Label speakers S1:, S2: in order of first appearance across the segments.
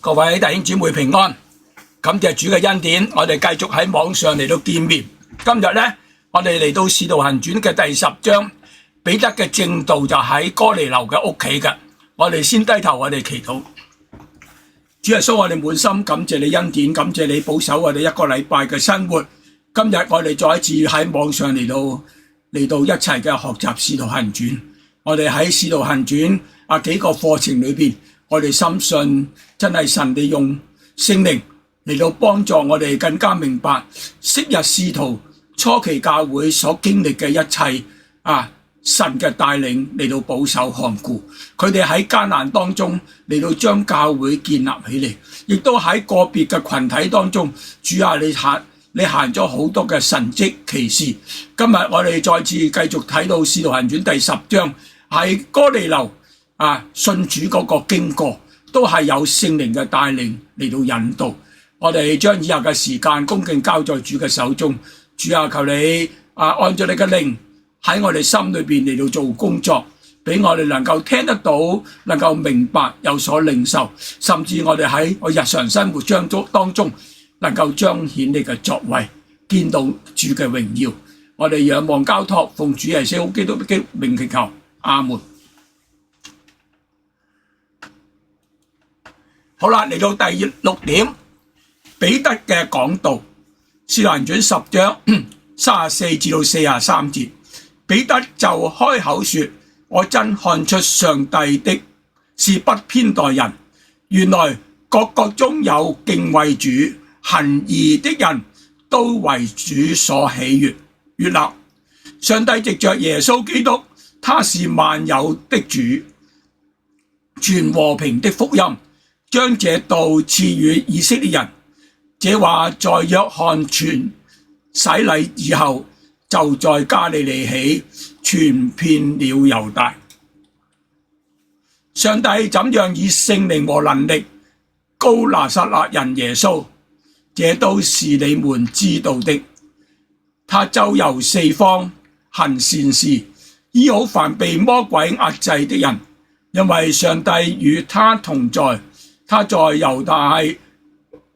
S1: 各位弟兄姊妹平安，感謝主嘅恩典，我哋繼續喺網上嚟到見面。今日呢，我哋嚟到《使徒行傳》嘅第10章，彼得嘅正道就喺哥尼流嘅屋企嘅。我哋先低頭，我哋祈禱。主耶穌，我哋滿心感謝你恩典，感謝你保守我哋一個禮拜嘅生活。今日我哋再一次喺網上嚟到一齊嘅學習《使徒行傳》。我哋喺《使徒行傳》幾個課程裏邊，我哋深信真係神利用聖靈嚟到幫助我哋更加明白昔日使徒初期教會所經歷嘅一切神嘅帶領嚟到保守看顧，佢哋喺艱難當中嚟到將教會建立起嚟，亦都喺個別嘅群體當中，主啊，你行咗好多嘅神蹟奇事。今日我哋再次繼續睇到《使徒行傳》第10章，喺哥尼流信主嗰個經過，都係有聖靈嘅帶領嚟到引導。我哋將以下嘅時間恭敬交在主嘅手中。主啊，求你按照你嘅靈喺我哋心裏邊嚟到做工作，俾我哋能夠聽得到，能夠明白，有所領受，甚至我哋喺日常生活當中能夠彰顯你嘅作為，見到主嘅榮耀。我哋仰望交託，奉主耶穌基督的名祈求，阿門。好啦，嚟到第6點，彼得嘅講道，《使徒行傳》10章34至到43節。彼得就開口說：我真看出上帝的是不偏待人，原來各國中有敬畏主、行義的人，都為主所喜悅納。上帝藉着耶穌基督，他是萬有的主，傳和平的福音，將這道賜予以色列人。這話在約翰傳洗禮以後，就在加利利起，傳遍了猶大。上帝怎樣以聖靈和能力膏拿撒勒人耶穌，這都是你們知道的。他周遊四方，行善事，醫好凡被魔鬼壓制的人，因為上帝與他同在。他在猶大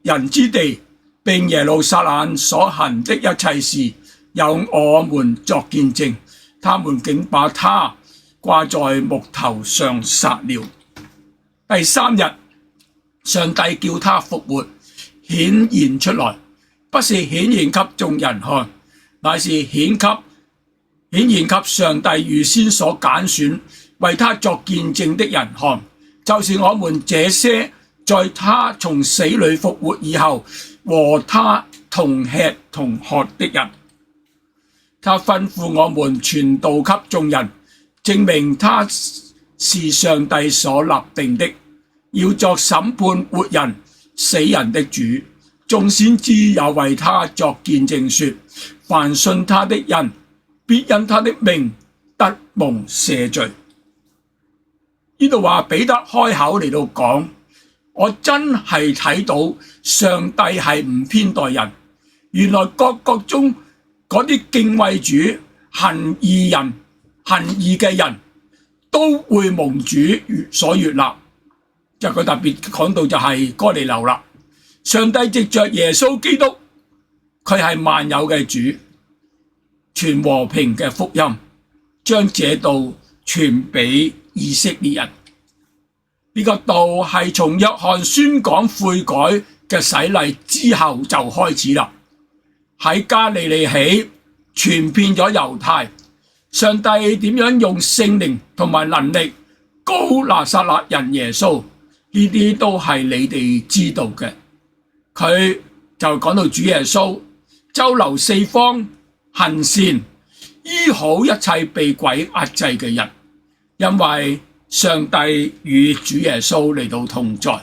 S1: 人之地並耶路撒冷所行的一切事，有我們作見證。他們竟把他掛在木頭上殺了。第3日，上帝叫他復活，顯現出來，不是顯現給眾人看，乃是顯現給上帝預先所揀選為他作見證的人看，就是我們這些在他從死裏復活以後和他同吃同喝的人。他吩咐我們傳道給眾人，證明他是上帝所立定的，要作審判活人死人的主。眾先知也為他作見證說，凡信他的人必因他的名得蒙赦罪。呢度話彼得開口嚟到講，我真係睇到上帝係唔偏待人，原來各國中嗰啲敬畏主、行義嘅人都會蒙主所悅納。就佢特別講到就係哥尼流啦。上帝藉着耶穌基督，佢係萬有嘅主，傳和平嘅福音，將這道傳俾以色列人。呢個道係從約翰宣講悔改嘅洗禮之後就開始啦。喺加利利起，傳遍咗猶太。上帝點樣用聖靈同埋能力膏拿撒勒人耶穌，呢啲都係你哋知道嘅。佢就講到主耶穌周流四方，行善，醫好一切被鬼壓制嘅人，因為上帝與主耶穌嚟到同在。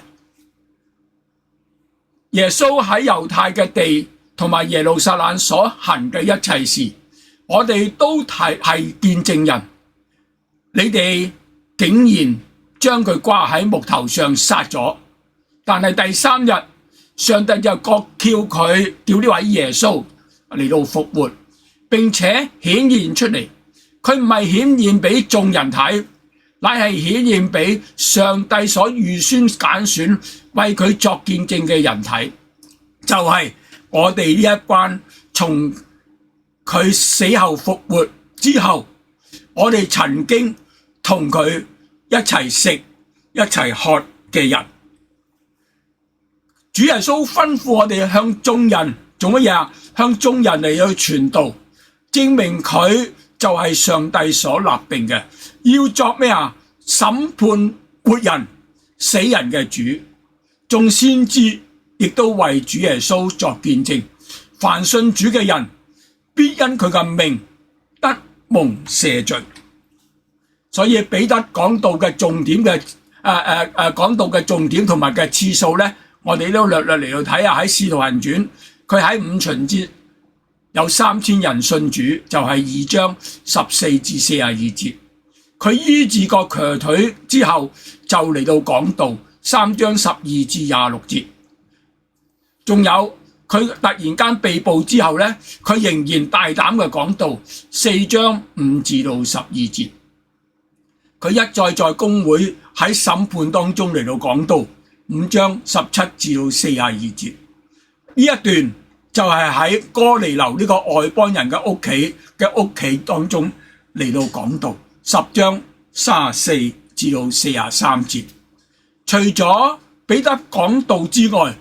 S1: 耶穌喺猶太嘅地同埋耶路撒冷所行嘅一切事，我哋都係見證人。你哋竟然將佢掛喺木頭上殺咗，但係第3日，上帝就叫呢位耶穌嚟到復活，並且顯現出嚟。佢唔係顯現俾眾人睇，乃係顯現俾上帝所預先揀選為佢作見證嘅人睇，就係我哋呢一班從佢死後復活之後，我哋曾經同佢一齊食一齊喝嘅人。主耶穌吩咐我哋向眾人做乜嘢啊？向眾人嚟去傳道，證明佢就係上帝所立定嘅，要作咩啊？審判活人死人嘅主。眾先知亦都為主耶穌作見證，凡信主嘅人必因佢嘅名得蒙赦罪。所以彼得講道嘅重點嘅講道嘅重點同埋嘅次數咧，我哋都略略嚟到睇下。喺《使徒行傳》，佢喺五旬節有3000人信主，就係2章14至42節。佢醫治個瘸腿之後，就嚟到講道3章12至26節。仲有佢突然間被捕之後咧，佢仍然大膽嘅講道4章5至到12節。佢一再在公會喺審判當中嚟到講道5章17至到42節。呢一段就係喺哥尼流呢個外邦人嘅屋企當中嚟到講道10章34至到43節。除咗彼得講道之外，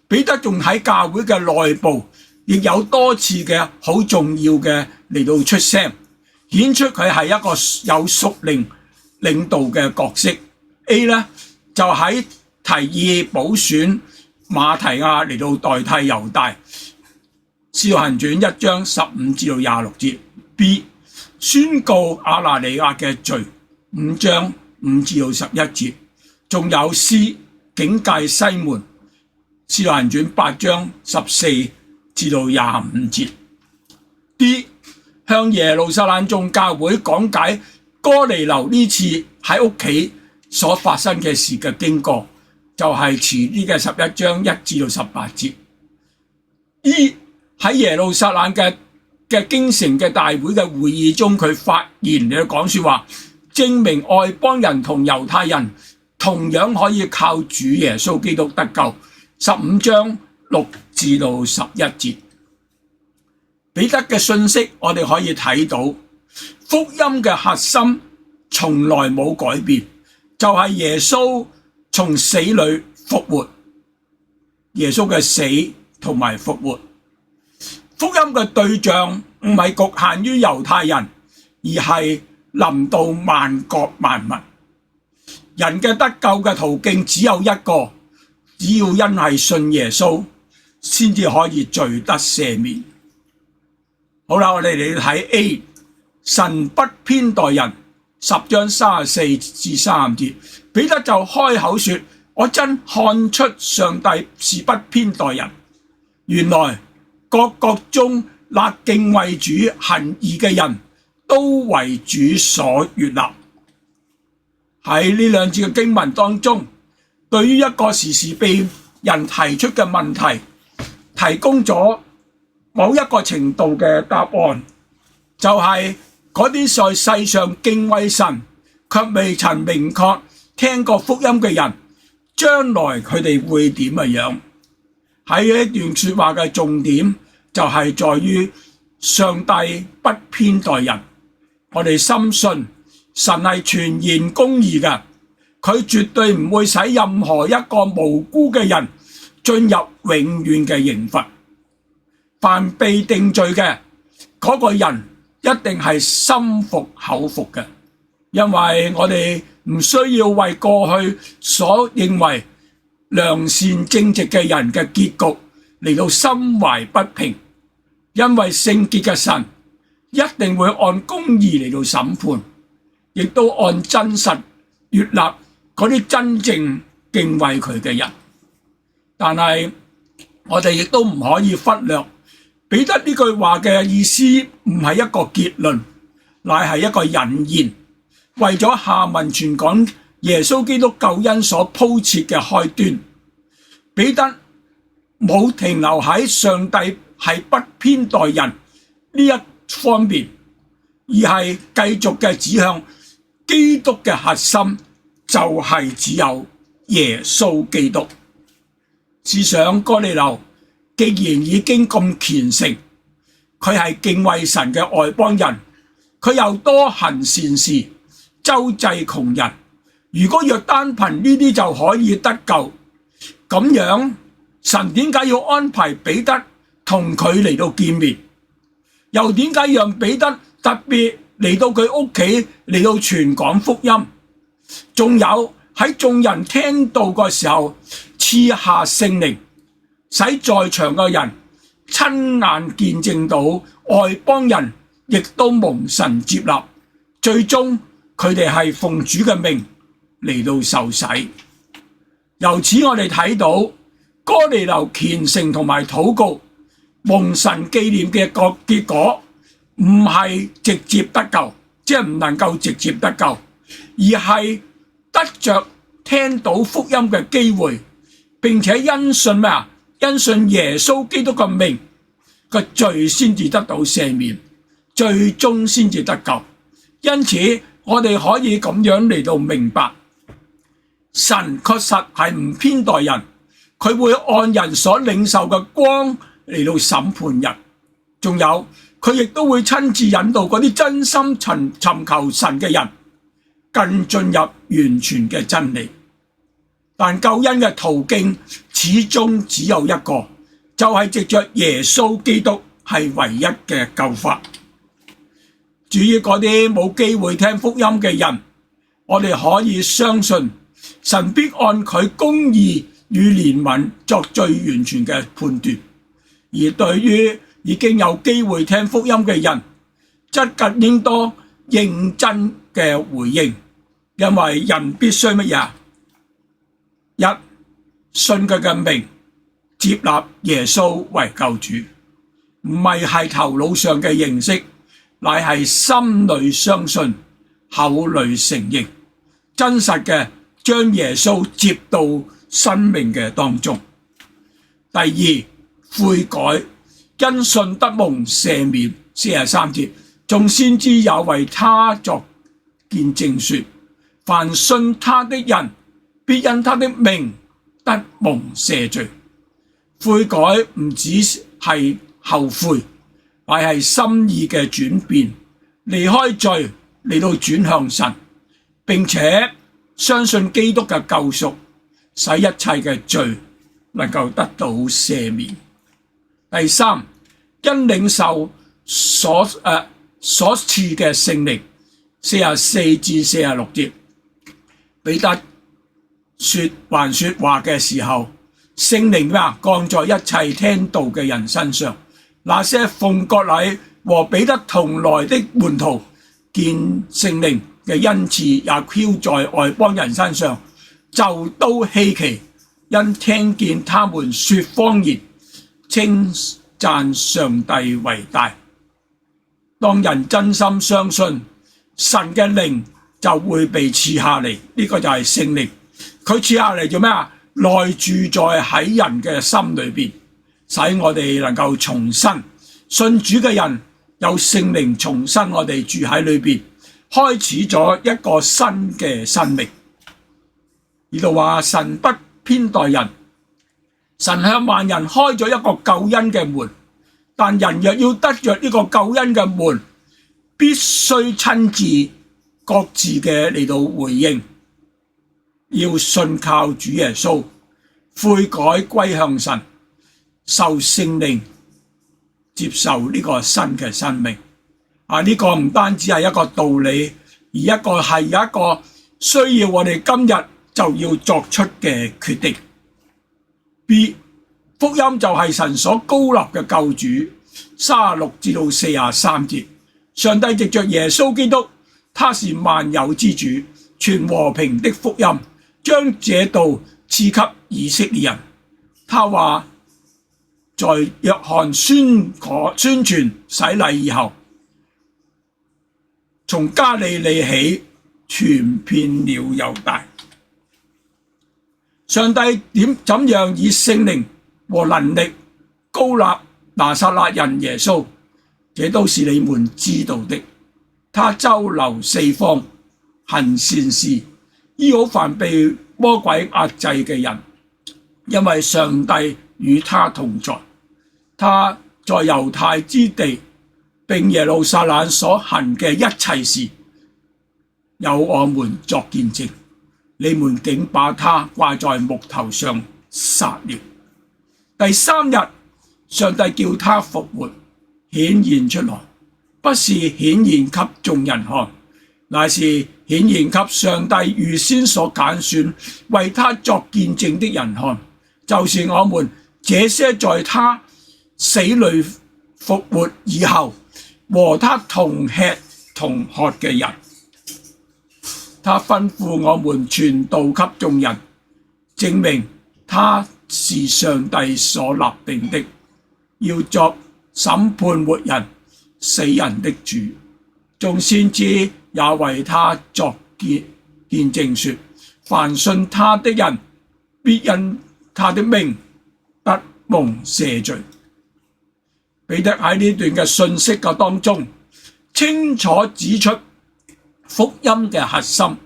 S1: 彼得仲喺教會嘅內部亦有多次嘅好重要嘅嚟到出聲，顯出佢係一個有屬靈領導嘅角色。A 呢就喺提議補選馬提亞嚟到代替猶大，使徒行傳1章15至到26節。B 宣告亞拿尼亞嘅罪5章5至到11節。仲有 C 警戒西門，使徒行傳8章14至到25節。D 向耶路撒冷眾教會講解哥尼流呢次喺屋企所發生嘅事嘅經過，就係遲啲嘅11章1至到18節。E 喺耶路撒冷嘅京城嘅大會嘅會議中，佢發言嚟講說話，證明外邦人同猶太人同樣可以靠主耶穌基督得救。15章6至到11節。彼得嘅信息我哋可以睇到，福音嘅核心從來冇改變，就係耶穌從死裏復活，耶穌嘅死同埋復活。福音嘅對象唔係局限於猶太人，而係臨到萬國萬民。人嘅得救嘅途徑只有一個，只要因係信耶穌，先至可以罪得赦免。好啦，我哋嚟睇 A， 神不偏待人，10章34至35節。彼得就開口說：我真看出上帝是不偏待人。原來各國中那敬畏主行義嘅人都為主所悅納。喺呢兩節嘅經文當中，對於一個時時被人提出嘅問題，提供咗某一個程度嘅答案，就係嗰啲在世上敬畏神卻未曾明確聽過福音嘅人，將來佢哋會點樣？喺呢段說話嘅重點就係在於上帝不偏待人。我哋深信神係全然公義嘅，佢絕對唔會使任何一個無辜嘅人進入永遠嘅刑罰。凡被定罪嘅嗰個人一定係心服口服嘅，因為我哋唔需要為過去所認為良善正直嘅人嘅結局嚟到心懷不平，因為聖潔嘅神一定會按公義嚟到審判，亦都按真實悅納嗰啲真正敬畏佢嘅人。但係我哋亦都唔可以忽略彼得呢句話嘅意思，唔係一個結論，乃係一個引言，為咗下文傳講耶穌基督救恩所鋪設嘅開端。彼得冇停留喺上帝係不偏待人呢一方面，而係繼續嘅指向基督嘅核心就係只有耶穌基督。試想哥尼流既然已經咁虔誠，佢係敬畏神嘅外邦人，佢又多行善事，周濟窮人。如果若單憑呢啲就可以得救，咁樣神點解要安排彼得同佢嚟到見面？又點解讓彼得特別嚟到佢屋企嚟到傳講福音？仲有喺眾人聽到嘅時候賜下聖靈，使在場嘅人親眼見證到外邦人亦都蒙神接納，最終佢哋係奉主嘅名嚟到受洗。由此我哋睇到哥尼流虔誠同埋禱告蒙神紀念嘅個結果，唔係直接得救，即係唔能夠直接得救，而係得着聽到福音嘅機會，並且因信咩啊？因信耶穌基督嘅名，個罪先至得到赦免，最終先至得救。因此我哋可以咁樣嚟到明白，神確實係唔偏待人，佢會按人所領受嘅光嚟到審判人。仲有佢亦都會親自引導嗰啲真心尋求神嘅人更進入完全嘅真理。但救恩嘅途徑始終只有一個，就係藉着耶穌基督係唯一嘅救法。至於嗰啲冇機會聽福音嘅人，我哋可以相信神必按佢公義與憐憫作最完全嘅判斷。而對於已經有機會聽福音嘅人，則更應當認真嘅回應，因為人必須乜嘢？一、信佢嘅名，接納耶穌為救主，唔係頭腦上嘅認識，乃係心裏相信，口裏承認，真實嘅將耶穌接到生命嘅當中。第二，悔改，因信得蒙赦免。43節，眾先知也為他作見證說，凡信他的人，必因他的名得蒙赦罪。悔改唔只係後悔，乃係心意嘅轉變，離開罪嚟到轉向神，並且相信基督嘅救贖，使一切嘅罪能夠得到赦免。第三，因領受所賜嘅聖靈。44至46節，彼得還說話嘅時候，聖靈降在一切聽道嘅人身上。那些奉割禮和彼得同來的門徒，見聖靈嘅恩賜也澆在外邦人身上，就都稀奇，因聽見他們說方言，稱讚上帝為大。當人真心相信，神嘅靈就會被賜下嚟，呢個就係聖靈。佢賜下嚟做咩啊？內住在喺人嘅心裏邊，使我哋能夠重生。信主嘅人有聖靈重生我哋住喺裏邊，開始咗一個新嘅生命。呢度話神不偏待人，神向萬人開咗一個救恩嘅門，但人若要得着呢個救恩嘅門，必須親自各自嘅嚟到回應，要信靠主耶穌，悔改歸向神，受聖靈，接受呢個新嘅生命。呢個唔單止係一個道理，而一個係一個需要我哋今日就要作出嘅決定。B， 福音就係神所膏立嘅救主。36至到43節，上帝藉着耶穌基督，他是萬有之主，傳和平的福音，將這道賜給以色列人。他話在約翰宣傳洗禮以後，從加利利起傳遍了猶大。上帝怎樣以聖靈和能力膏立拿撒勒人耶穌，這都是你們知道的。他周流四方，行善事，醫好凡被魔鬼壓制嘅人，因為上帝與他同在。他在猶太之地並耶路撒冷所行嘅一切事，有我們作見證。你們竟把他掛在木頭上殺了。第三日，上帝叫他復活，顯現出來，不是顯現給眾人看，乃是顯現給上帝預先所揀選為他作見證的人看，就是我們這些在他死裏復活以後和他同吃同喝嘅人。他吩咐我們傳道給眾人，證明他是上帝所立定的，要作審判活人死人的主。眾先知也為他作見證說，凡信他的人必因他的名得蒙赦罪。彼得喺呢段嘅信息嘅當中，清楚指出福音嘅核心，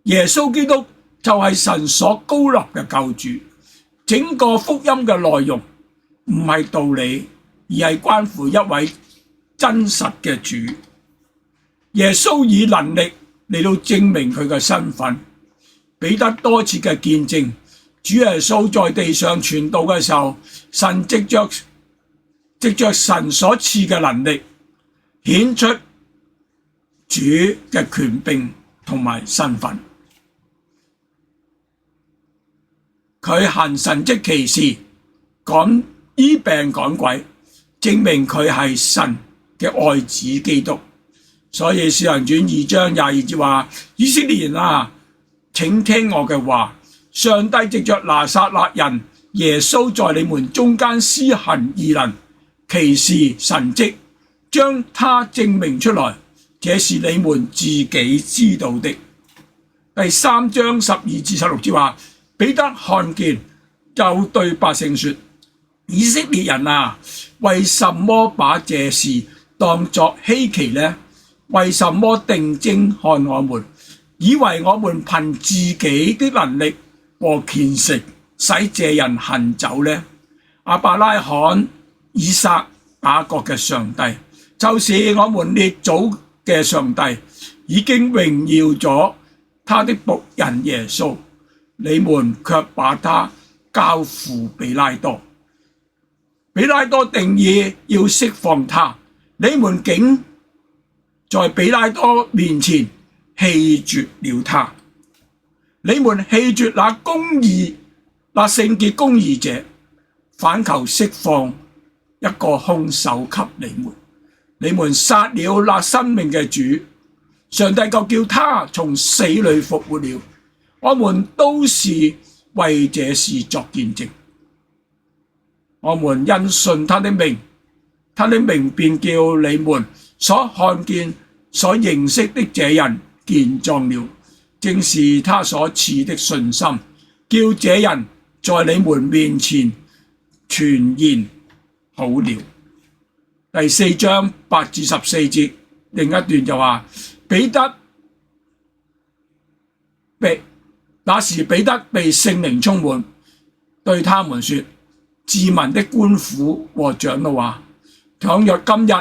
S1: 耶穌基督就係神所膏立嘅救主。整個福音嘅內容唔係道理，而係關乎一位真實嘅主。耶穌以能力嚟到證明佢嘅身份。彼得多次嘅見證，主耶穌在地上傳道嘅時候，神藉着神所賜嘅能力，顯出主嘅權柄同埋身份。佢行神蹟奇事，趕醫病趕鬼，證明佢係神嘅愛子基督。所以使徒行傳2章22節話：以色列人啊，請聽我嘅話，上帝藉着拿撒勒人耶穌在你們中間施行異能、奇事、神蹟，將他證明出來，這是你們自己知道的。第3章12至16節話：彼得看見，就對百姓說：以色列人啊，為什麼把這事當作稀奇呢？為什麼定睛看我們，以為我們憑自己的能力和虔誠使這人行走呢？亞伯拉罕、以撒、雅各嘅上帝，就是我們列祖嘅上帝，已經榮耀咗他的僕人耶穌。你們卻把他交付彼拉多，彼拉多定意要釋放他，你們竟在彼拉多面前棄絕了他。你們棄絕那聖潔公義者，反求釋放一個兇手給你們。你們殺了那生命嘅主，上帝就叫他從死裏復活了。我們都是為這事作見證。我們因信他的名，他的名便叫你們所看見、所認識的這人健壯了。正是他所賜的信心，叫這人在你們面前全然好了。第4章8至14節另一段就話：那時彼得被聖靈充滿，對他們說：治民的官府和長老啊，倘若今日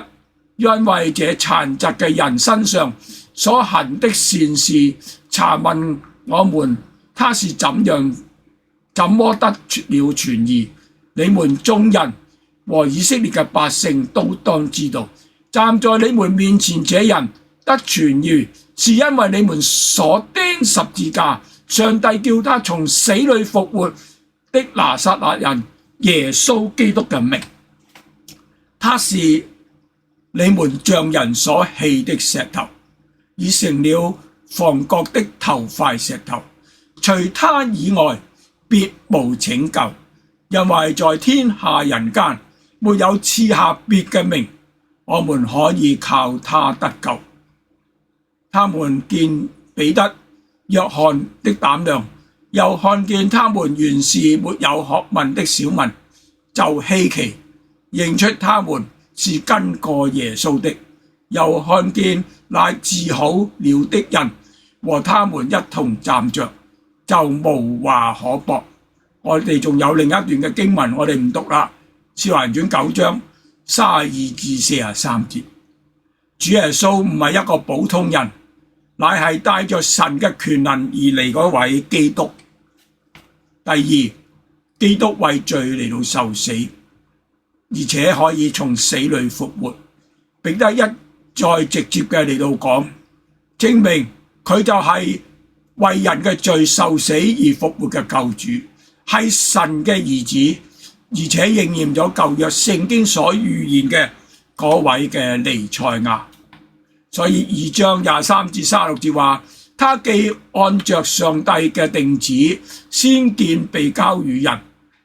S1: 因為這殘疾嘅人身上所行的善事，查問我們他是怎麼得了痊癒，你們眾人和以色列嘅百姓都當知道，站在你們面前這人得痊癒，是因為你們所釘十字架，上帝叫他從死裏復活的拿撒勒人耶穌基督嘅名。他是你們匠人所棄的石頭，已成了房角的頭塊石頭。除他以外，別無拯救，因為在天下人間沒有賜下別嘅名，我們可以靠他得救。他們見彼得、約翰的膽量，又看見他們原是沒有學問的小民，就稀奇，認出他們是跟過耶穌的。又看見那治好了的人和他們一同站着，就無話可駁。我哋仲有另一段嘅經文，我哋唔讀啦。使徒行傳9章32至43節，主耶穌唔係一個普通人，乃係帶着神嘅權能而嚟嗰位基督。第二，基督為罪嚟到受死，而且可以從死裏復活，並得一再直接嘅嚟到講，證明佢就係為人嘅罪受死而復活嘅救主，係神嘅兒子，而且應驗咗舊約聖經所預言嘅嗰位嘅彌賽亞。所以2章23至36節話，他既按着上帝嘅定旨先見被交與人，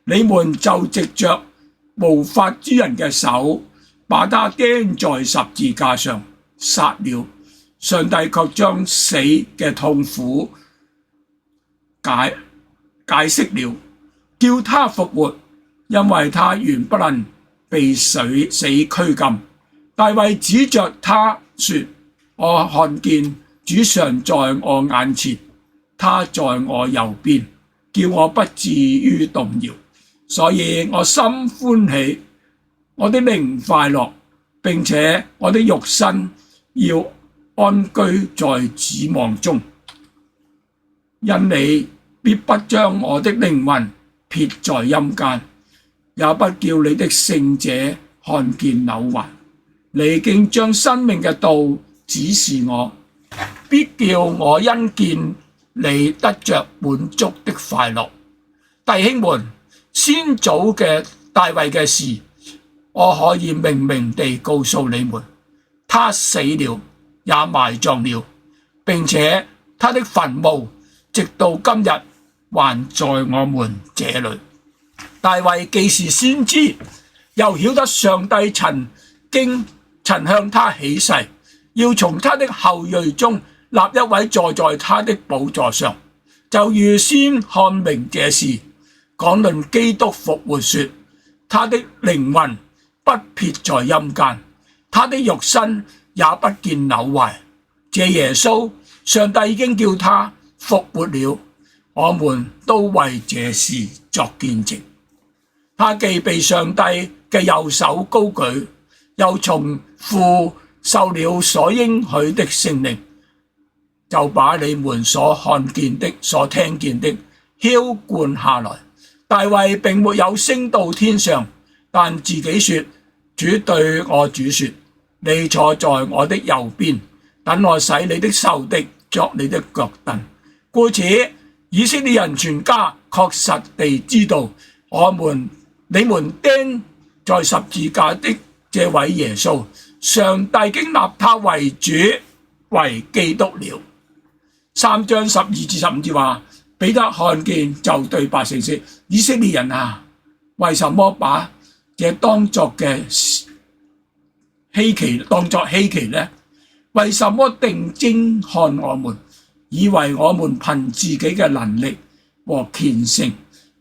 S1: 你們就藉着無法之人嘅手把他釘在十字架上殺了。上帝卻將死嘅痛苦解釋了，叫他復活，因為他原不能被死拘禁。大衛指着他說，我看見主常在我眼前，他在我右邊，叫我不至於動搖。所以我心歡喜，我的靈快樂，並且我的肉身要安居在指望中。因你必不將我的靈魂撇在陰間，也不叫你的聖者看見朽壞。你竟將生命嘅道指示我，必叫我因見你得着滿足的快樂。弟兄們，先祖嘅大衛嘅事，我可以明明地告訴你們，他死了，也埋葬了，並且他的墳墓直到今日還在我們這裏。大衛既是先知，又曉得上帝曾向他起誓，要從他的後裔中立一位坐在他的寶座上，就預先看明這事，講論基督復活說，他的靈魂不撇在陰間，他的肉身也不見朽壞。這耶穌，上帝已經叫他復活了，我們都為這事作見證。他既被上帝嘅右手高舉，又從父受了所應許的聖靈，就把你們所看見的、所聽見的澆灌下來。大衛並沒有升到天上，但自己說，主對我主說，你坐在我的右邊，等我使你的仇敵作你的腳凳。故此，以色列人全家確實地知道，你們釘在十字架的這位耶穌，上帝經立他為主，為基督了。3章12至15節話，彼得看見就對百姓說，以色列人啊，為什麼把這當作稀奇呢？為什麼定睛看我們，以為我們憑自己嘅能力和虔誠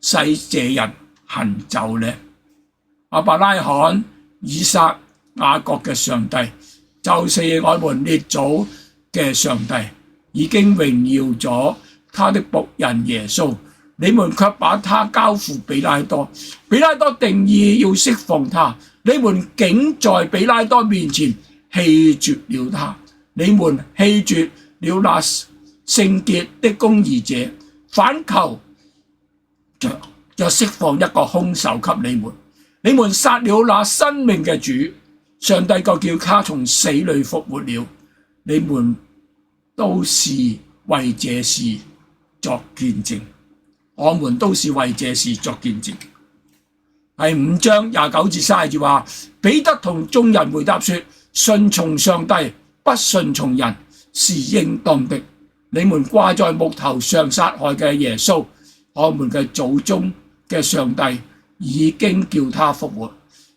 S1: 使這人行走呢？亞伯拉罕、以撒、雅各嘅上帝，就是我們列祖嘅上帝，已經榮耀咗他的僕人耶穌，你們卻把他交付彼拉多。彼拉多定意要釋放他，你們竟在彼拉多面前棄絕了他。你們棄絕了那聖潔的公義者，反求就釋放一個兇手給你們。你們殺了那生命嘅主，上帝就叫他從死裏復活了。你們都是為這事作見證，我們都是為這事作見證。第5章29至30節話，彼得同眾人回答說，順從上帝，不順從人是應當的。你們掛在木頭上殺害嘅耶穌，我們嘅祖宗嘅上帝已經叫他復活。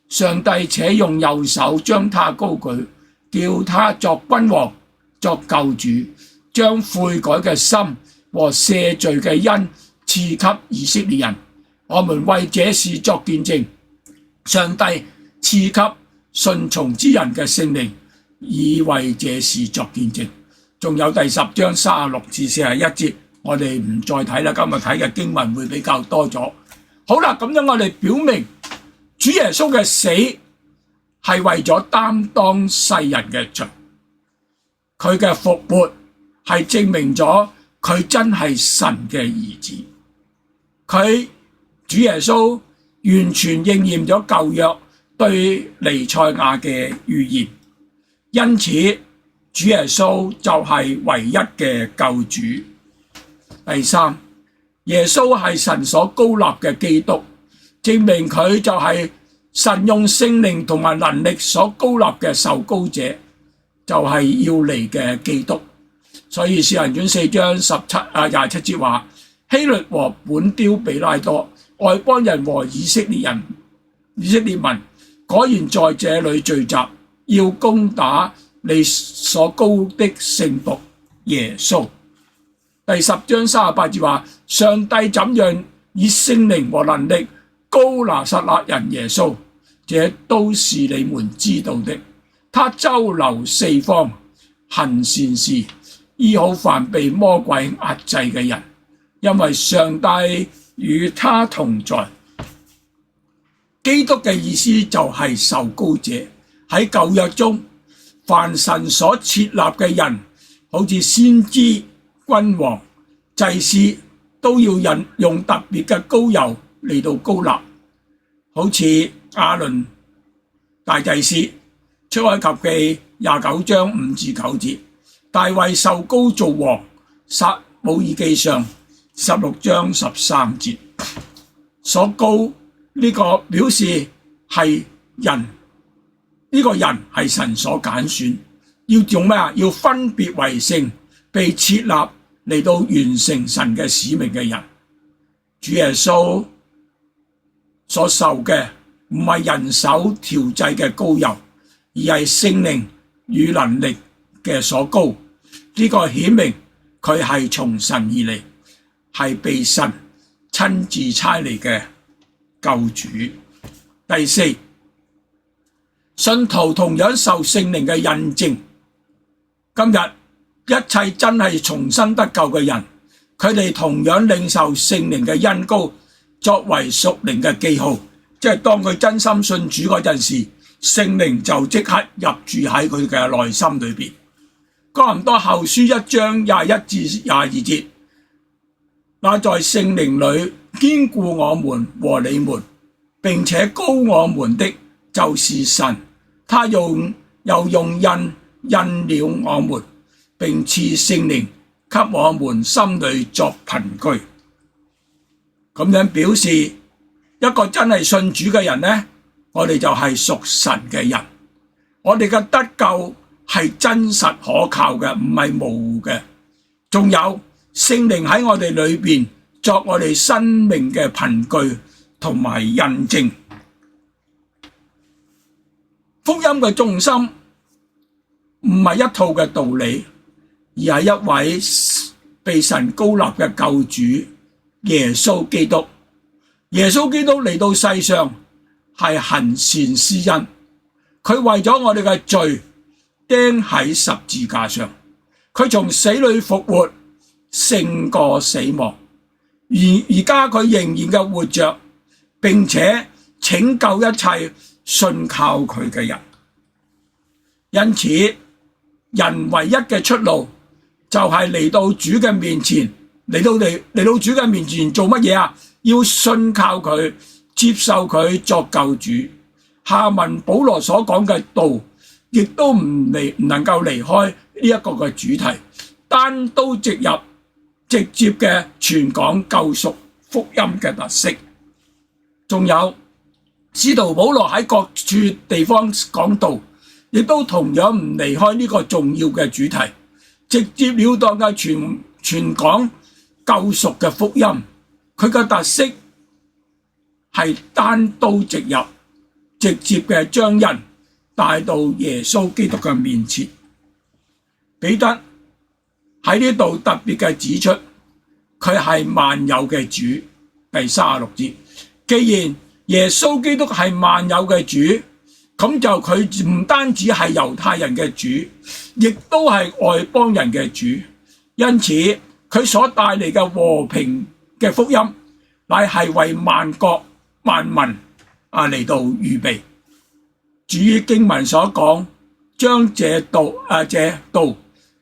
S1: 上帝且用右手將他高舉，叫他作君王，作救主，將悔改嘅心和赦罪嘅恩賜給以色列人。我們為這事作見證，上帝賜給順從之人嘅聖靈，以為這事作見證。仲有第10章36至41節，我哋唔再睇啦，今日睇嘅經文會比較多咗。好啦，咁樣我哋表明主耶穌嘅死係為咗擔當世人嘅罪，佢嘅復活係證明咗佢真係神嘅兒子。佢主耶穌完全應驗咗舊約對彌賽亞嘅預言，因此主耶穌就係唯一嘅救主。第三，耶穌係神所膏立嘅基督，證明佢就係神用聖靈同埋能力所膏立嘅受膏者，就係要嚟嘅基督。所以使徒行傳4章27節話，希律和本丟彼拉多、外邦人和以色列民果然在這裏聚集，要攻打你所膏的聖僕耶穌。第10章38節話，上帝怎樣以聖靈和能力膏拿撒勒人耶穌，這都是你們知道的。他周流四方，行善事，醫好凡被魔鬼壓制嘅人，因為上帝與他同在。基督嘅意思就係受膏者。喺舊約中，凡神所設立嘅人，好似先知、君王、祭司，都要用特別嘅膏油嚟到膏立，好似亞倫大祭司，出埃及記29章5至9節，大衛受膏做王，撒母耳記上16章13節，所膏呢個表示係人，呢個人係神所揀選，要做咩啊？要分別為聖，被設立嚟到完成神嘅使命嘅人。主耶穌所受嘅唔係人手調製嘅膏油，而係聖靈與能力嘅所膏。呢個顯明佢係從神而嚟，係被神親自差嚟嘅救主。第四，信徒同樣受聖靈嘅印證。今日一切真係重生得救嘅人，佢哋同樣領受聖靈嘅恩膏，作為屬靈嘅記號，即係當佢真心信主嗰陣時，聖靈就即刻入住喺佢嘅內心裏邊。哥林多後書1章21至22節，那在聖靈裏堅固我們和你們，並且膏我們的，就是神，他又用印了我們，並賜聖靈給我們心裏作憑據。咁樣表示一個真係信主嘅人呢，我哋就係屬神嘅人，我哋嘅得救係真實可靠嘅，唔係模糊嘅。仲有聖靈喺我哋裏邊作我哋生命嘅憑據同埋印證。福音嘅重心唔係一套嘅道理，而係一位被神膏立嘅救主耶穌基督。耶穌基督嚟到世上係行善施恩，佢為咗我哋嘅罪釘喺十字架上，佢從死裏復活，勝過死亡。而家佢仍然嘅活着，並且拯救一切信靠佢嘅人。因此人唯一嘅出路就係嚟到主嘅面前，嚟到主嘅面前做乜嘢啊？要信靠佢，接受佢作救主。下文保羅所講嘅道亦都唔能夠離開呢一個嘅主題，單刀直入，直接嘅傳講救贖福音嘅特色。仲有使徒保羅喺各處地方講道，亦都同樣唔離開呢個重要嘅主題，直接了當嘅傳講救贖嘅福音。佢嘅特色係單刀直入，直接嘅將人帶到耶穌基督嘅面前。彼得喺呢度特別嘅指出，佢係萬有嘅主。第36節，既然耶穌基督係萬有嘅主，咁就佢唔單止係猶太人嘅主，亦都係外邦人嘅主。因此佢所帶嚟嘅和平嘅福音，乃係為萬國萬民嚟到預備。至於經文所講，將這道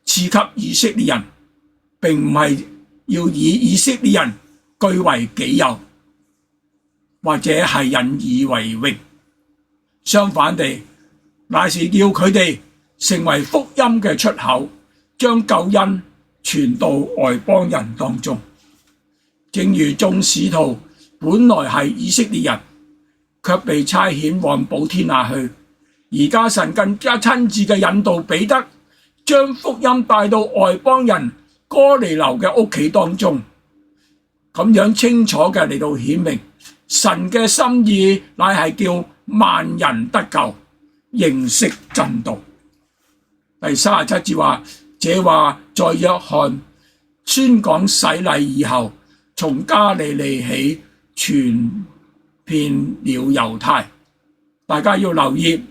S1: 賜給以色列人，並唔係要以以色列人據為己有，或者係引以為榮。相反地，乃是要佢哋成為福音嘅出口，將救恩傳到外邦人當中。正如眾使徒本來係以色列人，卻被差遣往普天下去，而家神更加親自嘅引導彼得，將福音帶到外邦人哥尼流嘅屋企當中，咁樣清楚嘅嚟到顯明神嘅心意，乃係叫萬人得救，認識真道。第37節話，這話在約翰宣講洗禮以後，從加利利起傳遍了猶太。大家要留意，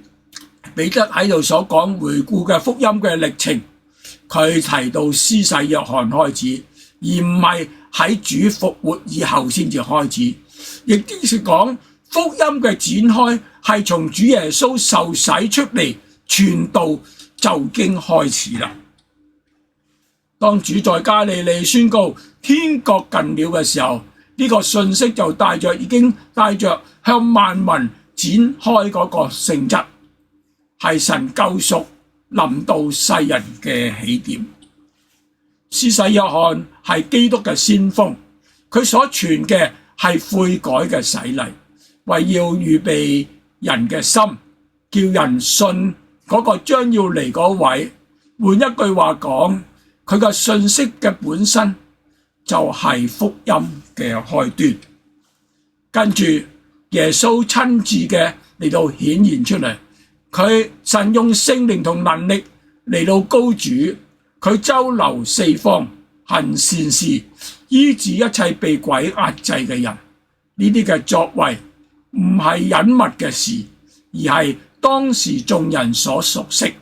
S1: 彼得喺度所講回顧嘅福音嘅歷程，佢提到施洗約翰開始，而唔係喺主復活以後先至開始。亦即是講福音嘅展開係從主耶穌受洗出嚟傳道就已經開始啦。當主在加利利宣告天國近了嘅時候，呢個信息就已經帶着向萬民展開嗰個性質，係神救贖臨到世人嘅起點。施洗約翰係基督嘅先鋒，佢所傳嘅係悔改嘅洗禮，為要預備人嘅心，叫人信嗰個將要嚟嗰位。換一句話講，佢嘅信息嘅本身就係福音嘅開端。跟住耶穌親自嘅嚟到顯現出嚟，神用聖靈同能力嚟到膏主，佢周流四方，行善事，醫治一切被鬼壓制嘅人。呢啲嘅作為唔係隱密嘅事，而係當時眾人所熟悉，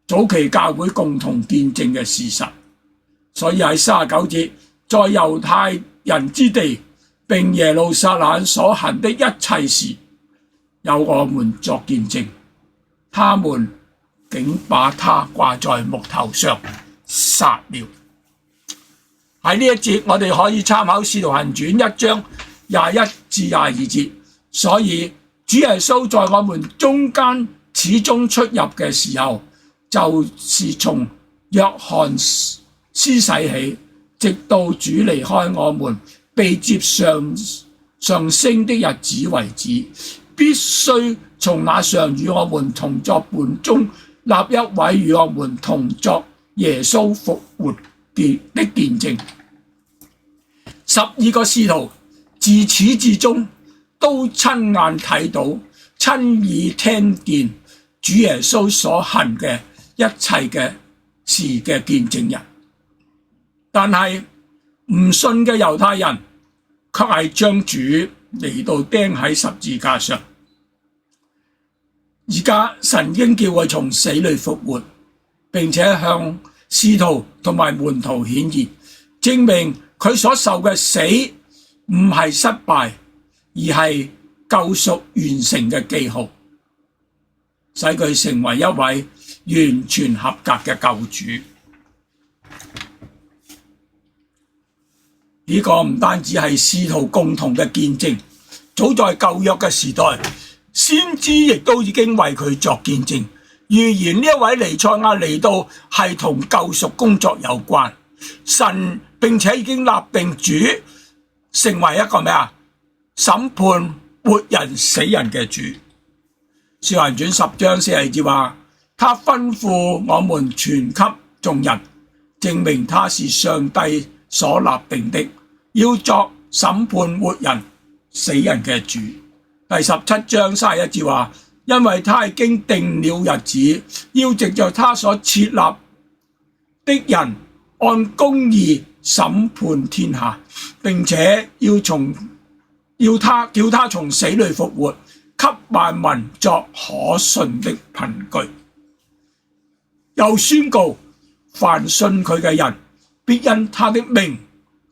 S1: 早期教會共同見證嘅事實。所以喺39節，在猶太人之地並耶路撒冷所行的一切事，有我們作見證。他們竟把他掛在木頭上殺了。喺呢一節，我哋可以參考《使徒行傳》1章21至22節。所以主耶穌在我們中間始終出入嘅時候，就是從約翰施洗起，直到主離開我們被接上升的日子為止，必須從那上與我們同作伴中立一位與我們同作耶穌復活的見證。12個使徒自始至終都親眼睇到、親耳聽見主耶穌所行嘅一切嘅事嘅見證人，但係唔信嘅猶太人卻係將主嚟到釘喺十字架上。而家神已經叫佢從死裏復活，並且向使徒同埋門徒顯現，證明佢所受嘅死唔係失敗，而係救贖完成嘅記號，使佢成為一位完全合格嘅救主。呢個唔單止係使徒共同嘅見證，早在舊約嘅時代，先知亦都已經為佢作見證，預言呢一位彌賽亞嚟到係同救贖工作有關。神並且已經立定主成為一個審判活人死人嘅主。使徒行傳10章40節話，他吩咐我們傳給眾人，證明他是上帝所立定的，要作審判活人死人嘅主。第17章31節話，因為他已經定了日子，要藉着他所設立的人按公義審判天下，並且叫他從死裏復活，給萬民作可信的憑據。又宣告，凡信佢嘅人，必因他的名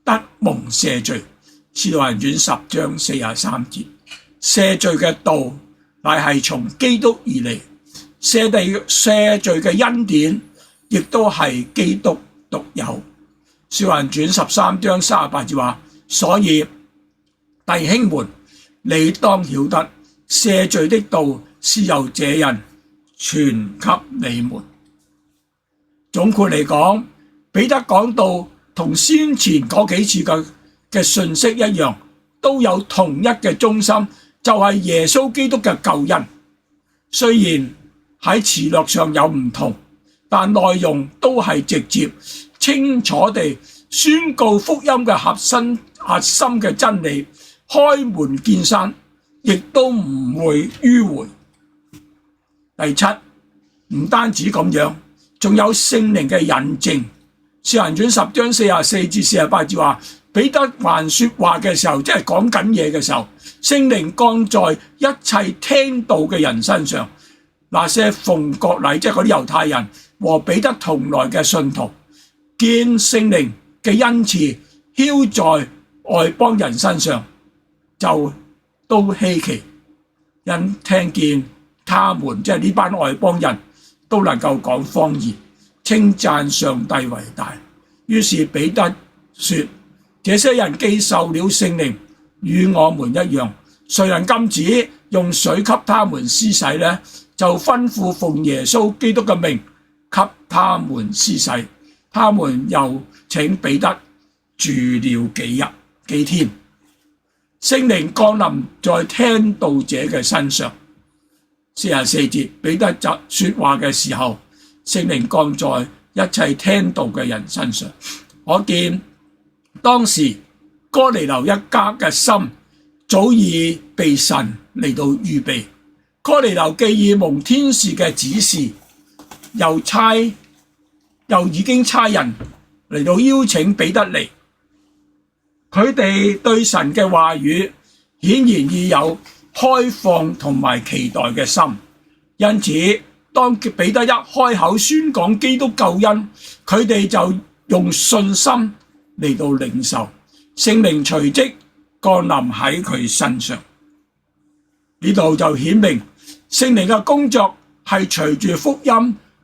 S1: 得蒙赦罪，使徒行傳10章43節，赦罪嘅道乃係從基督而嚟，赦罪嘅恩典亦都係基督獨有。使徒行傳13章38節話，所以弟兄們，你當曉得赦罪的道是由這人傳給你們。總括嚟講，彼得講道同先前嗰幾次嘅信息一樣，都有同一嘅中心，就係耶穌基督嘅救恩。雖然喺詞略上有唔同，但內容都係直接清楚地宣告福音嘅核心嘅真理，開門見山，亦都唔會迂迴。第七，唔單止咁樣，仲有聖靈嘅印證。使徒行傳10章44至48節話，彼得還說話嘅時候，即係講緊嘢嘅時候，聖靈降在一切聽道嘅人身上。那些奉割禮，即係嗰啲猶太人和彼得同來嘅信徒，見聖靈嘅恩賜澆在外邦人身上，就都稀奇，因聽見他們即係呢班外邦人都能夠講方言，稱讚上帝為大。於是彼得說：這些人既受了聖靈，與我們一樣，誰人禁止用水給他們施洗呢？就吩咐奉耶穌基督嘅名給他們施洗。他們又請彼得住了幾天。聖靈降臨在聽道者嘅身上。44節，彼得說話嘅時候，聖靈降在一切聽道嘅人身上。可見當時哥尼流一家嘅心早已被神嚟到預備。哥尼流既已蒙天使嘅指示，又已經差人嚟到邀請彼得嚟，佢哋對神嘅話語顯然已有開放同埋期待嘅心。因此當彼得一開口宣講基督救恩，佢哋就用信心嚟到領受，聖靈隨即降臨喺佢身上。呢度就顯明聖靈嘅工作係隨住福音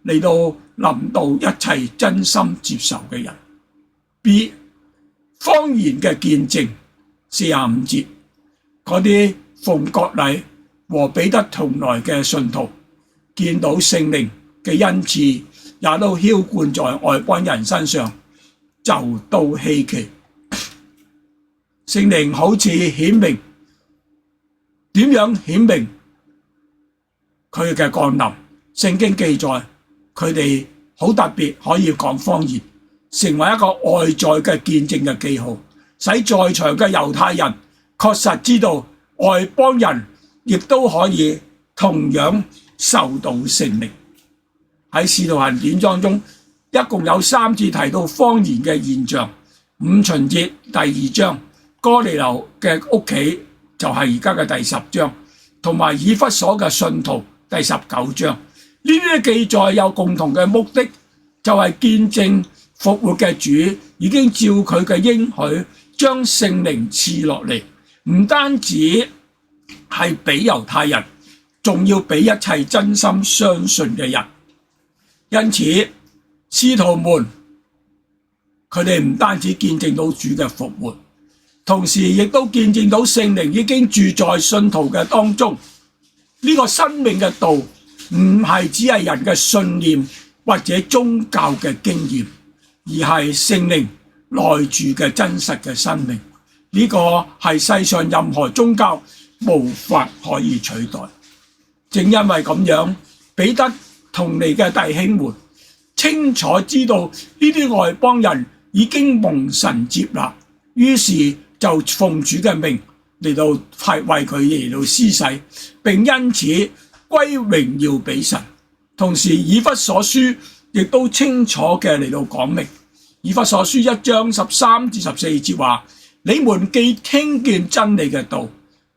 S1: 嚟到臨到一切真心接受嘅人。B. 方言嘅見證，45節，嗰啲奉割禮和彼得同來嘅信徒見到聖靈嘅恩賜也都澆灌在外邦人身上，就都稀奇。聖靈好似顯明，點樣顯明佢嘅降臨？聖經記載佢哋好特別，可以講方言，成為一個外在嘅見證嘅記號，使在場嘅猶太人確實知道外邦人亦都可以同樣受到聖靈。喺使徒行傳當中，一共有3次提到方言嘅現象。五旬節第2章，哥尼流嘅屋企就係而家嘅第10章，同埋以弗所嘅信徒第19章。呢啲記載有共同嘅目的，就係見證復活嘅主已經照佢嘅應許將聖靈賜落嚟，唔單止係俾猶太人，仲要俾一切真心相信嘅人。因此使徒們佢哋唔單止見證到主嘅復活，同時亦都見證到聖靈已經住在信徒嘅當中。呢個生命嘅道唔係只係人嘅信念或者宗教嘅經驗，而係聖靈內住嘅真實嘅生命。呢個係世上任何宗教無法可以取代。正因為咁樣，彼得同嚟嘅弟兄們清楚知道呢啲外邦人已經蒙神接納，於是就奉主嘅名嚟到為佢嚟到施洗，並因此歸榮耀俾神。同時以弗所書亦都清楚嘅嚟到講明，以弗所書1章13至14節話：你們既聽見真理嘅道，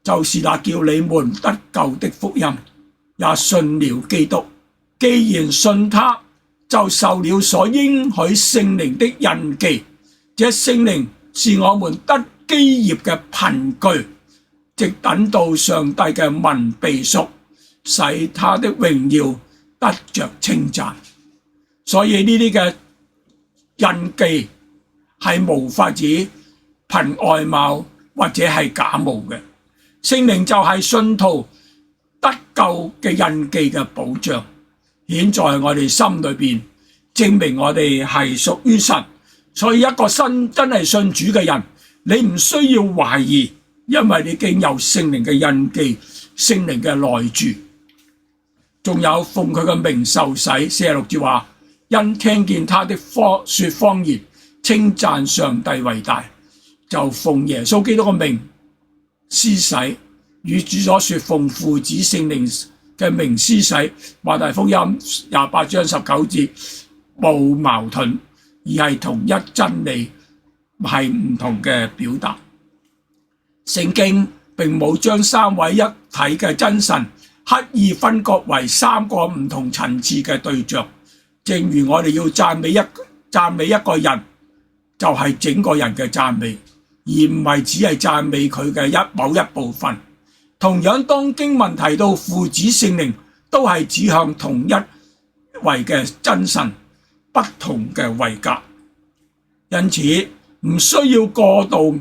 S1: 就是那叫你們得救的福音，也信了基督。既然信他，就受了所應許聖靈的印記。這聖靈是我們得基業嘅憑據，直等到上帝嘅民被贖，使他的榮耀得着稱讚。所以呢啲嘅印記係無法子憑外貌或者係假冒嘅。聖靈就係信徒得救嘅印記嘅保障，顯在我哋心裏邊，證明我哋係屬於神。所以一個真係信主嘅人，你唔需要懷疑，因為你已經有聖靈嘅印記，聖靈嘅內住。仲有奉佢嘅名受洗，46節話，因聽見他的說方言，稱讚上帝為大，就奉耶穌基督嘅名施洗，與主所說奉父子聖靈嘅名施洗。馬太福音28章19節冇矛盾，而係同一真理，係唔同嘅表達。聖經並冇將三位一體嘅真神刻意分割為三個唔同層次嘅對象。正如我哋要讚美一個人，就係整個人嘅讚美，而唔係只係讚美佢嘅某一部分。同樣，當經文提到父子聖靈，都係指向同一位嘅真神，不同嘅位格。因此唔需要過度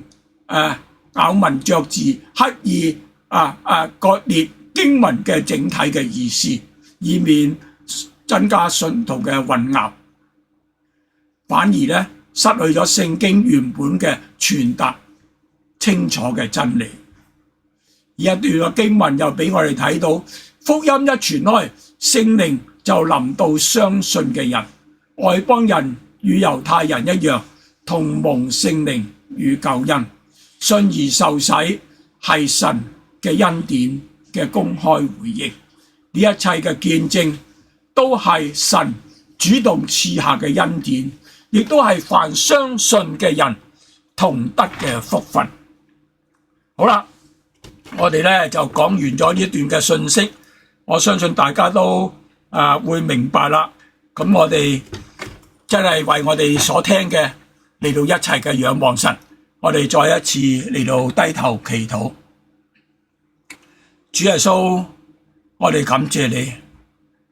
S1: 咬文嚼字，刻意割裂經文嘅整體嘅意思，以免增加信徒嘅混淆，反而咧失去咗聖經原本嘅傳達清楚嘅真理。而一段嘅經文又俾我哋睇到，福音一傳開，聖靈就臨到相信嘅人。外邦人與猶太人一樣，同蒙聖靈與救恩，信而受洗係神嘅恩典嘅公開回應。呢一切嘅見證都係神主動賜下嘅恩典，亦都係凡相信嘅人同得嘅福分。好啦，我哋咧就講完咗呢一段嘅信息，我相信大家都會明白啦。咁我哋真係為我哋所聽嘅嚟到一齊嘅仰望神，我哋再一次嚟到低頭祈禱。主耶穌，我哋感謝你，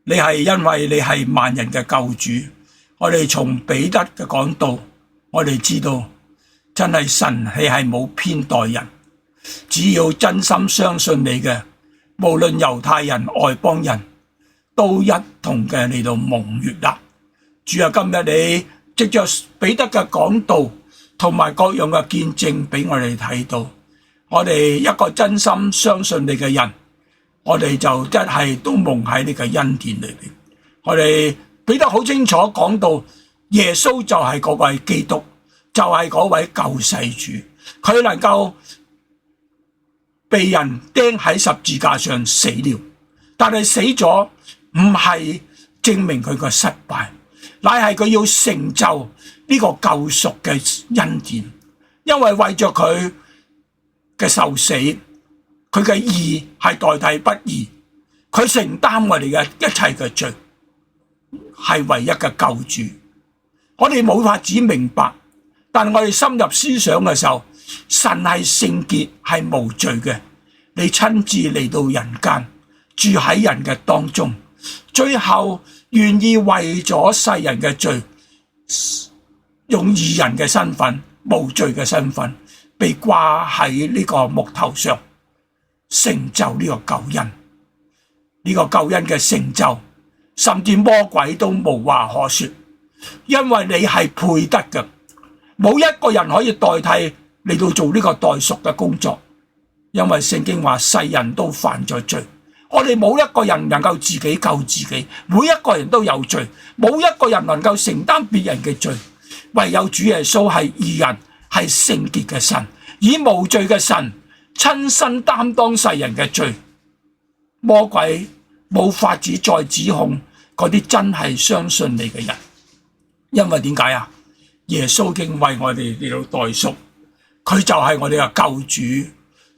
S1: 你係因為你係萬人嘅救主。我哋從彼得嘅講道，我哋知道真係神係冇偏待人，只要真心相信你嘅，無論猶太人外邦人都一同嘅嚟到蒙悅啦。主啊，今日你藉着彼得嘅講道同埋各樣嘅見證俾我哋睇到，我哋一個真心相信你嘅人，我哋就真係都蒙喺你嘅恩典裏邊。我哋彼得好清楚講到，耶穌就係嗰位基督，就係嗰位救世主，佢能夠被人釘喺十字架上死了，但係死咗唔係證明佢個失敗，乃係佢要成就呢個救贖嘅恩典。因為為着佢嘅受死，佢嘅義係代替不義，佢承擔我哋嘅一切嘅罪，係唯一嘅救主。我哋冇法子明白，但我哋深入思想嘅時候，神係聖潔，係無罪嘅。你親自嚟到人間，住喺人嘅當中，最後願意為咗世人嘅罪，用義人嘅身份、無罪嘅身份，被掛喺呢個木頭上，成就呢個救恩。呢個救恩嘅成就，甚至魔鬼都無話可說，因為你係配得嘅，冇一個人可以代替嚟到做呢個代贖嘅工作。因為聖經話世人都犯咗罪，我哋冇一個人能夠自己救自己，每一個人都有罪，冇一個人能夠承擔別人嘅罪，唯有主耶穌係義人，係聖潔嘅神，以無罪嘅神親身擔當世人嘅罪。魔鬼冇法子再指控嗰啲真係相信你嘅人，因為點解啊？耶穌已經為我哋嚟到代贖，佢就係我哋嘅救主，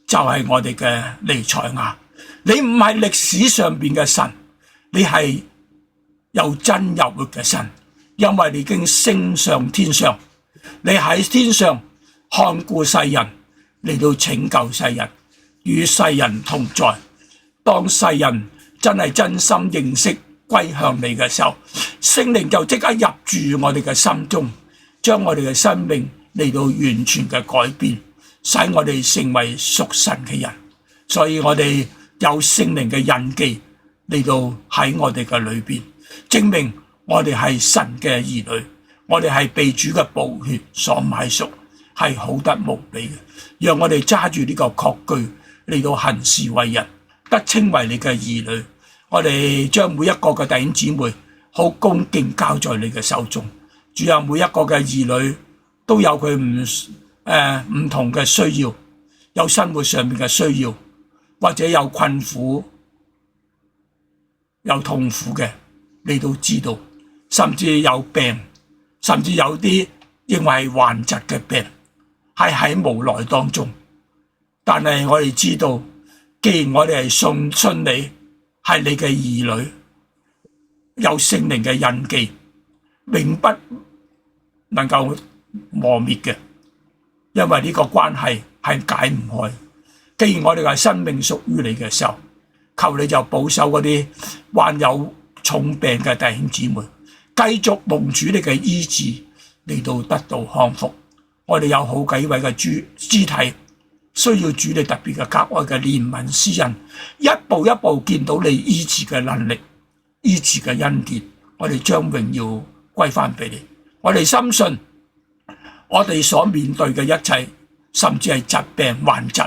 S1: 就係我哋嘅彌賽亞。你唔係歷史上邊嘅神，你係又真又活嘅神，因為你已經升上天上，你喺天上看顧世人，嚟到拯救世人，與世人同在。當世人真係真心認識歸向你嘅時候，聖靈就即刻入住我哋嘅心中，將我哋嘅生命嚟到完全嘅改變，使我哋成為屬神嘅人。所以我哋有聖靈嘅印記嚟到喺我哋嘅裏邊，證明我哋係神嘅兒女，我哋係被主嘅寶血所買贖，係好得無比嘅。讓我哋揸住呢個確據嚟到行事為人，得稱為你嘅兒女。我哋將每一個嘅弟兄姊妹好恭敬交在你嘅手中。主啊，每一個嘅兒女都有佢唔同嘅需要，有生活上面嘅需要，或者有困苦、有痛苦嘅，你都知道。甚至有病，甚至有啲認為係患疾嘅病，係喺無奈當中。但係我哋知道，既然我哋係信你係你嘅兒女，有聖靈嘅印記，永不能夠磨滅嘅，因為呢個關係係解唔開。既然我哋嘅生命屬於你嘅時候，求你就保守嗰啲患有重病嘅弟兄姊妹，繼續蒙主你嘅醫治嚟到得到康復。我哋有好幾位嘅肢體需要主你特別嘅格外嘅憐憫施恩，一步一步見到你醫治嘅能力、醫治嘅恩典，我哋將榮耀歸翻俾你。我哋深信我哋所面對嘅一切，甚至係疾病患疾，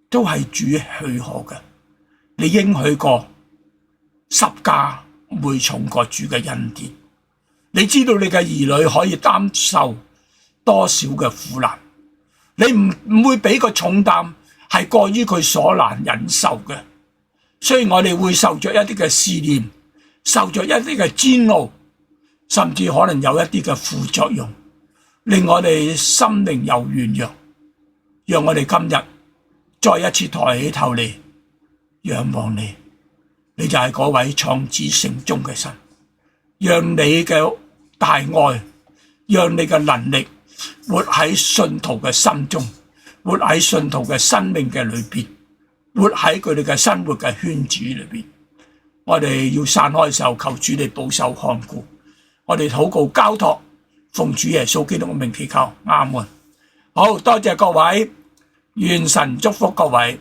S1: 都係主許可嘅。你應許過十架唔會重過主嘅恩典，你知道你嘅兒女可以擔受多少嘅苦難，你唔會俾個重擔係過於佢所難忍受嘅。雖然我哋會受着一啲嘅試煉，受着一啲嘅煎熬，甚至可能有一啲嘅副作用，令我哋心靈有軟弱。讓我哋今日再一次抬起頭嚟仰望你，你就係嗰位創始成終嘅神。讓你嘅大愛，讓你嘅能力活喺信徒嘅心中，活喺信徒嘅生命嘅裏邊，活喺佢哋嘅生活嘅圈子裏邊。我哋要散開手，求主你保守看顧。我哋禱告交託，奉主耶穌基督嘅名祈求，阿門。好多謝各位，願神祝福各位。